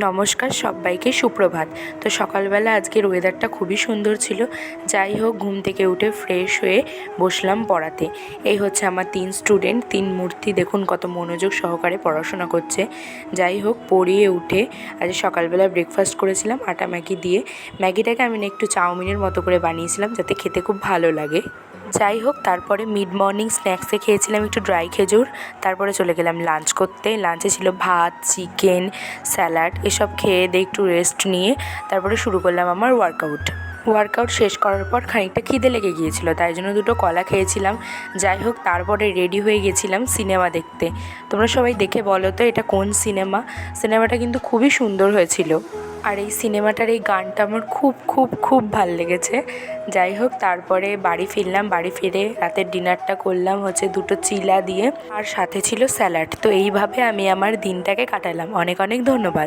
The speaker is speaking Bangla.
নমস্কার সবাইকে সুপ্রভাত। তো সকালবেলা আজকের ওয়েদারটা খুবই সুন্দর ছিল। যাই হোক, ঘুম থেকে উঠে ফ্রেশ হয়ে বসলাম পড়াতে। এই হচ্ছে আমার 3 স্টুডেন্ট, 3 মূর্তি। দেখুন কত মনোযোগ সহকারে পড়াশোনা করছে। যাই হোক, পড়িয়ে উঠে আজ সকালবেলা ব্রেকফাস্ট করেছিলাম আটা ম্যাগি দিয়ে। ম্যাগিটাকে আমি একটু চাউমিনের মতো করে বানিয়েছিলাম যাতে খেতে খুব ভালো লাগে। যাই হোক, তারপরে মিড মর্নিং স্ন্যাক্সে খেয়েছিলাম একটু ড্রাই খেজুর। তারপরে চলে গেলাম লাঞ্চ করতে। লাঞ্চে ছিল ভাত, চিকেন, স্যালাড। এসব খেয়ে দিয়ে একটু রেস্ট নিয়ে তারপরে শুরু করলাম আমার ওয়ার্কআউট শেষ করার পর খানিকটা খিদে লেগে গিয়েছিল, তাই জন্য 2টো কলা খেয়েছিলাম। যাই হোক, তারপরে রেডি হয়ে গেছিলাম সিনেমা দেখতে। তোমরা সবাই দেখে বলো তো এটা কোন সিনেমাটা কিন্তু খুবই সুন্দর হয়েছিল। আর এই সিনেমাটার এই গানটা আমার খুব খুব খুব ভাল লেগেছে। যাই হোক, তারপরে বাড়ি ফিরলাম। বাড়ি ফিরে রাতের ডিনারটা করলাম হচ্ছে 2টো চিলা দিয়ে, আর সাথে ছিল স্যালাড। তো এইভাবে আমি আমার দিনটাকে কাটালাম। অনেক অনেক ধন্যবাদ।